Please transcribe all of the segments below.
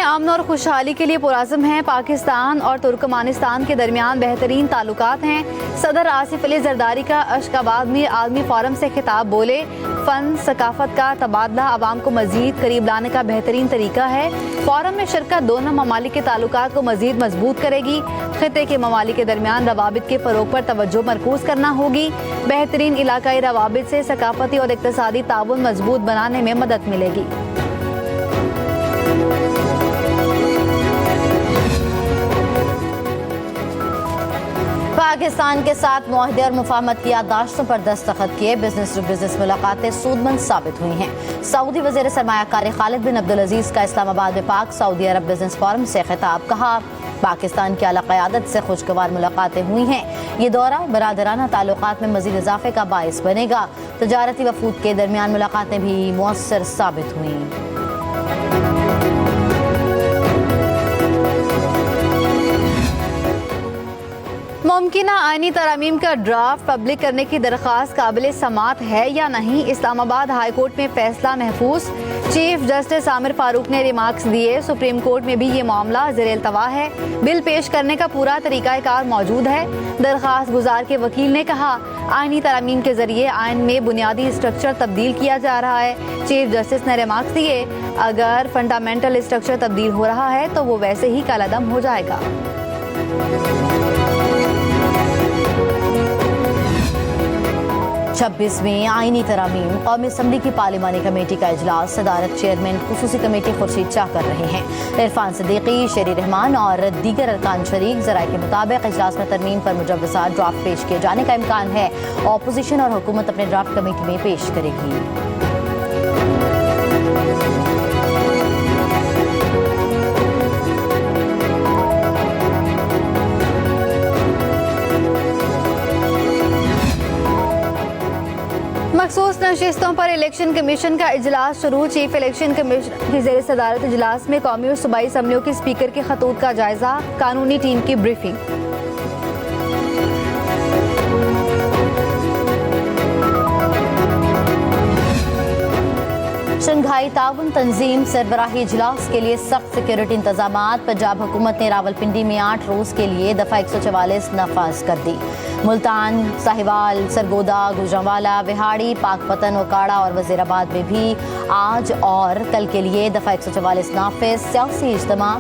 अमन और खुशहाली के लिए पुराज़म हैं। पाकिस्तान और तुर्कमानिस्तान के दरमियान बेहतरीन ताल्लुकात हैं। सदर आसिफ अली जरदारी का अशकाबाद में आलमी फोरम से खिताब बोले, फ़न सकाफत का तबादला आवाम को मज़ीद करीब लाने का बेहतरीन तरीका है। फोरम में शिरकत दोनों ममालिक के ताल्लुकात को मज़ीद मजबूत करेगी। खिते के ममालिक के दरमियान रवाबित के फ़रोग पर तवज्जो मरकूज़ करना होगी। बेहतरीन इलाकाई रवाबित से सकाफती और इक़्तिसादी ताउन मजबूत बनाने में मदद मिलेगी। पाकिस्तान के साथ मुआहदे और मुफाहमत की याददाश्तों पर दस्तखत किए। बिजनेस टू बिजनेस मुलाकातें सूदमंद साबित हुई हैं। सऊदी वज़ीर सरमायाकारी खालिद बिन अब्दुल अजीज़ का इस्लामाबाद में पाक सऊदी अरब बिजनेस फोरम से खिताब। कहा, पाकिस्तान की आला क़यादत से खुशगवार मुलाकातें हुई हैं। ये दौरा बरादराना ताल्लुकात में मज़ीद इजाफे का बाइस बनेगा। तजारती वफूद के दरमियान मुलाकातें भी मुअस्सर साबित हुई। मुमकिना आईनी तरामीम का ड्राफ्ट पब्लिक करने की दरख्वास्त काबिल समात है या नहीं, इस्लामाबाद हाई कोर्ट में फैसला महफूज। चीफ जस्टिस आमिर फारूक ने रिमार्क्स दिए, सुप्रीम कोर्ट में भी ये मामला ज़ेर-ए-इल्तवा है। बिल पेश करने का पूरा तरीक़ाकार मौजूद है। दरख्वास्त गुजार के वकील ने कहा, आईनी तरामीम के जरिए आइन में बुनियादी स्ट्रक्चर तब्दील किया जा रहा है। चीफ जस्टिस ने रिमार्क्स दिए, अगर फंडामेंटल स्ट्रक्चर तब्दील हो रहा है तो वो वैसे ही कालादम हो जाएगा। 26वीं आईनी तरामीम कौमी असम्बली की पार्लिमानी कमेटी का इजलास सदारत चेयरमैन खुसूसी कमेटी खुर्शीद शाह कर रहे हैं। इरफान सिद्दीकी, शेरी रहमान और दीगर अरकान शरीक। ज़राए के मुताबिक इजलास में तरमीम पर मुजव्वज़ात ड्राफ्ट पेश किए जाने का इम्कान है। ऑपोजिशन और हुकूमत अपने ड्राफ्ट कमेटी में पेश करेगी। मखसूस नशिस्तों पर इलेक्शन कमीशन का इजलास शुरू। चीफ इलेक्शन कमीशन की ज़ेर सदारत इजलास में कौमी और सूबाई असम्बलियों की स्पीकर के खतूत का जायजा। कानूनी टीम की ब्रीफिंग। शंघाई ताउन तंजीम सरबराही इजलास के लिए सख्त सिक्योरिटी इंतजामात। पंजाब हुकूमत ने रावलपिंडी में 8 रोज के लिए दफा 144 नफाज कर दी। मुल्तान, साहिवाल, सरगोदा, गुजरांवाला, विहाड़ी, पाकपतन, ओकाड़ा और वजीराबाद में भी आज और कल के लिए दफा 144 नाफिज। सियासी इज्तिमा,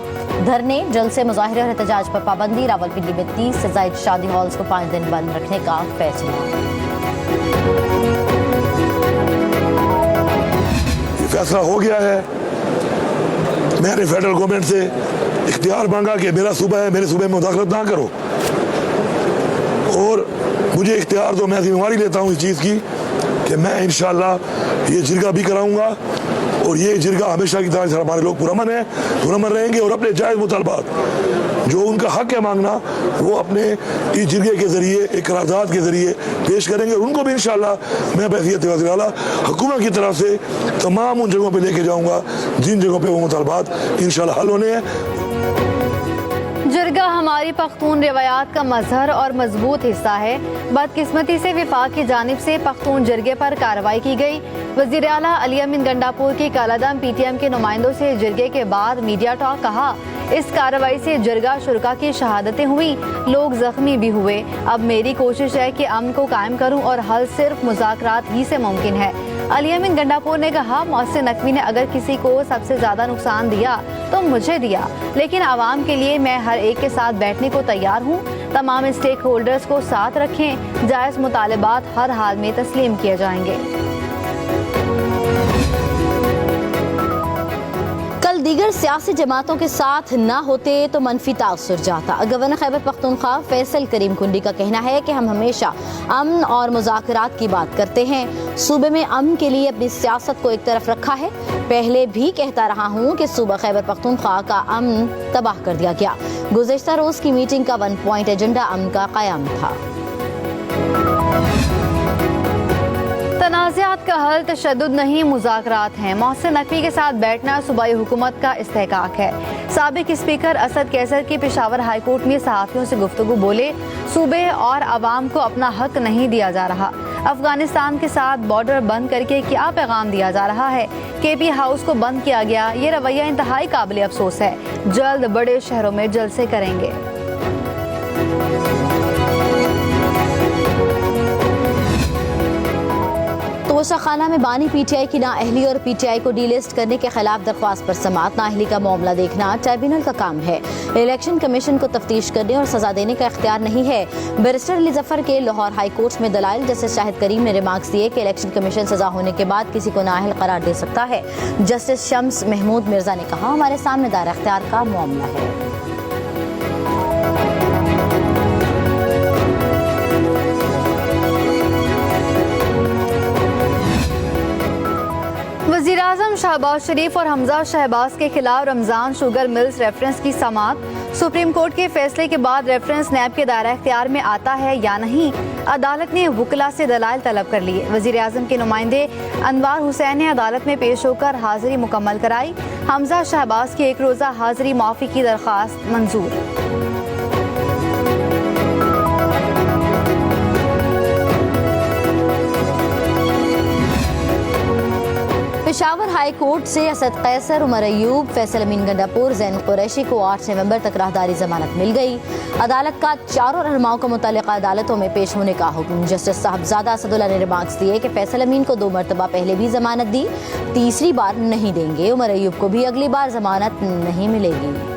धरने, जलसे, मुजाहिरे और एहतजाज पर पाबंदी। रावलपिंडी में 30 से ज़ायद शादी हॉल्स को 5 दिन बंद रखने का फैसला। फैसला हो गया है। मैंने फेडरल गवर्नमेंट से इख्तियार मांगा कि मेरा सूबा है, मेरे सूबे में मुदाखलत ना करो, और मुझे इख्तियार दो। मैं जिम्मेवारी लेता हूँ इस चीज़ की कि मैं इंशाअल्लाह ये जिरगा भी कराऊंगा, और ये जिरगा हमेशा की तरह हमारे लोग पुरअमन है, पुरअमन रहेंगे, और अपने जायज़ मुतालबात जो उनका हक है मांगना, वो अपने इस जिरगे के ज़रिए, एक करारदाद के ज़रिए पेश करेंगे। और उनको भी इंशाअल्लाह मैं बहसीयत वज़ीर आला हुकूमत की तरफ से तमाम उन जगहों पे लेके जाऊंगा जिन जगहों पे वो मुतालबात इंशाअल्लाह हल होने हैं। जिरगा हमारी पख्तून रिवायात का मजहर और मजबूत हिस्सा है। बदकिस्मती से विफाक की जानिब से पख्तून जिरगे पर कार्रवाई की गई। वज़ीर आला अली अमीन गंडापुर की कालादम PTM के नुमाइंदों से जिरगे के बाद मीडिया टॉक। कहा, इस कार्रवाई से जिरगा शुरका की शहादतें हुई, लोग जख्मी भी हुए। अब मेरी कोशिश है कि अमन को कायम करूं और हल सिर्फ मुज़ाकरात ही से मुमकिन है। अली अमीन गंडापुर ने कहा, मोहसिन नकवी ने अगर किसी को सबसे ज्यादा नुकसान दिया तो मुझे दिया, लेकिन आवाम के लिए मैं हर एक के साथ बैठने को तैयार हूँ। तमाम स्टेक होल्डर्स को साथ रखें, जायज़ मुतालबात हर हाल में तस्लीम किए जाएंगे। कल दीगर सियासी जमातों के साथ न होते तो मनफी तासुर जाता। गवर्नर खैबर पख्तूनख्वा फैसल करीम कुंडी का कहना है कि हम हमेशा अमन और मुज़ाकरात की बात करते हैं। सूबे में अमन के लिए अपनी सियासत को एक तरफ रखा है। पहले भी कहता रहा हूँ कि सूबा खैबर पख्तूनख्वा का अमन तबाह कर दिया गया। गुज़श्ता रोज की मीटिंग का 1 पॉइंट एजेंडा अमन का क़याम था। तनाज़ात का हल तशद्दुद नहीं, मुज़ाकरात हैं। मोहसिन नकवी के साथ बैठना सूबाई हुकूमत का इस्तेहकाक है। साबिक स्पीकर असद कैसर की पेशावर हाई कोर्ट में सहाफ़ियों से गुफ्तगू बोले, सूबे और आवाम को अपना हक नहीं दिया जा रहा। अफगानिस्तान के साथ बॉर्डर बंद करके क्या पैगाम दिया जा रहा है? केपी हाउस को बंद किया गया, ये रवैया इंतहाई काबिल अफसोस है। जल्द बड़े शहरों में जलसे करेंगे। तोशाखाना में बानी पीटीआई की नाअहली और पीटीआई को डीलिस्ट करने के खिलाफ दरख्वास्त पर समाअत। नाअहली का मामला देखना ट्राइब्यूनल का काम है। इलेक्शन कमीशन को तफ्तीश करने और सजा देने का इख्तियार नहीं है। बैरिस्टर अली जफर के लाहौर हाई कोर्ट में दलाइल जस्टिस शाहिद करीम ने रिमार्क्स दिए कि इलेक्शन कमीशन सजा होने के बाद किसी को नाअहल करार दे सकता है। जस्टिस शम्स महमूद मिर्जा ने कहा, हमारे सामने दायर इख्तियार का मामला है। वज़ीर आज़म शहबाज शरीफ और हमजा शहबाज के खिलाफ रमजान शुगर मिल्स रेफरेंस की समाअत। सुप्रीम कोर्ट के फैसले के बाद रेफरेंस नैब के दायरा इख्तियार में आता है या नहीं, अदालत ने वुकला से दलाइल तलब कर लिए। वज़ीर आज़म के नुमाइंदे अनवार हुसैन ने अदालत में पेश होकर हाजिरी मुकम्मल कराई। हमजा शहबाज की एक रोज़ा हाजिरी माफ़ी की दरख्वास्त मंजूर। पेशावर हाई कोर्ट से असद कैसर, उमर अयूब, फैसल अमीन गंडापुर, जैन कुरैशी को 8 नवंबर तक राहदारी जमानत मिल गई। अदालत का चारों रहनुमाओं को मुतल्लिका अदालतों में पेश होने का हुक्म। जस्टिस साहबजादा असदुल्ला ने रिमार्क्स दिए कि फैसल अमीन को 2 मरतबा पहले भी जमानत दी, तीसरी बार नहीं देंगे। उमर अयूब को भी अगली बार जमानत नहीं मिलेगी।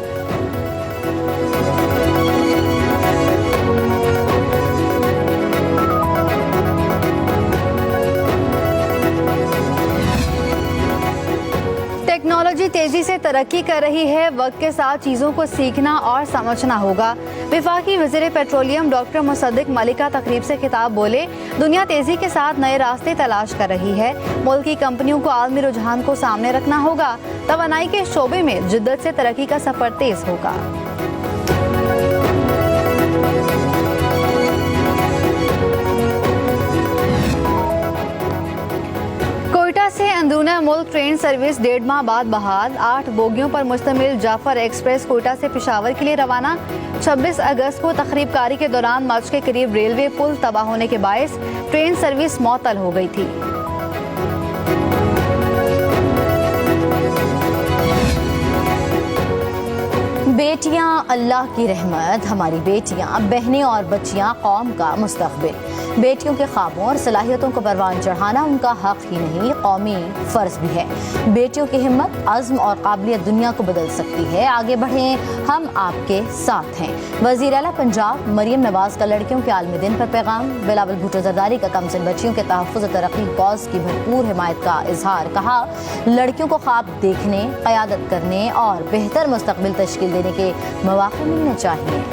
टेक्नोलॉजी तेजी से तरक्की कर रही है, वक्त के साथ चीज़ों को सीखना और समझना होगा। वफाकी वज़ीर पेट्रोलियम डॉक्टर मुसद्दिक मलिका तकरीब से खिताब बोले, दुनिया तेजी के साथ नए रास्ते तलाश कर रही है। मुल्क की कंपनियों को आलमी रुझान को सामने रखना होगा। तवानाई के शोबे में जिद्दत से तरक्की का सफर तेज होगा। कोयटा से अंदरूना मुल्क ट्रेन सर्विस 1.5 माह बाद बहाल। 8 बोगियों पर मुश्तमिल जाफर एक्सप्रेस कोयटा से पेशावर के लिए रवाना। 26 अगस्त को तकरीबकारी के दौरान मच के करीब रेलवे पुल तबाह होने के बायस ट्रेन सर्विस मुअत्तल हो गई थी। बेटियां अल्लाह की रहमत, हमारी बेटियां, बहनें और बच्चियां कौम का मुस्तकबिल। बेटियों के ख्वाबों और सलाहियतों को परवान चढ़ाना उनका हक ही नहीं, कौमी फर्ज भी है। बेटियों की हिम्मत, अज़्म और काबिलियत दुनिया को बदल सकती है। आगे बढ़ें, हम आपके साथ हैं। वज़ीर आला पंजाब मरियम नवाज का लड़कियों के आलमी दिन पर पैगाम। बिलावल भुट्टो जरदारी का कमसिन बच्चियों के तहफ़्फ़ुज़ और तरक्की कॉज की भरपूर हिमायत का इजहार। कहा, लड़कियों को ख्वाब देखने, क़यादत करने और बेहतर मुस्तक़बिल तश्कील देने के मौक़े मिलने चाहिए।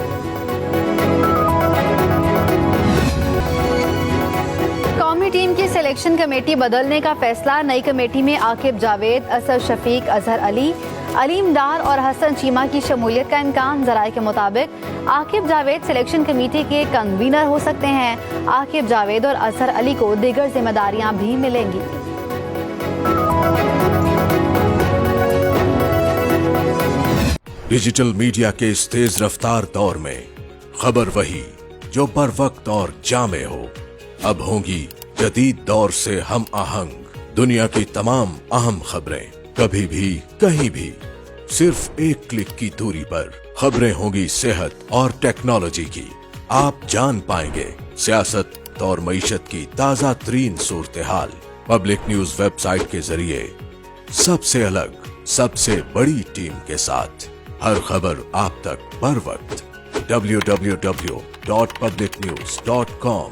कौमी टीम की सिलेक्शन कमेटी बदलने का फैसला। नई कमेटी में आकिब जावेद, असद शफीक, अजहर अली, अलीम डार और हसन चीमा की शमूलियत का इम्कान। ज़राए के मुताबिक आकिब जावेद सिलेक्शन कमेटी के कन्वीनर हो सकते हैं। आकिब जावेद और अजहर अली को दीगर जिम्मेदारियां भी मिलेंगी। डिजिटल मीडिया के इस तेज रफ्तार दौर में खबर वही जो बर वक्त और जामे हो। अब होंगी जदीद दौर से हम आहंग। दुनिया की तमाम अहम खबरें कभी भी कहीं भी सिर्फ एक क्लिक की दूरी पर। खबरें होंगी सेहत और टेक्नोलॉजी की। आप जान पाएंगे सियासत और मईशत की ताजा तरीन सूरत हाल। पब्लिक न्यूज वेबसाइट के जरिए सबसे अलग, सबसे बड़ी टीम के साथ हर खबर आप तक बर वक्त। www.publicnews.com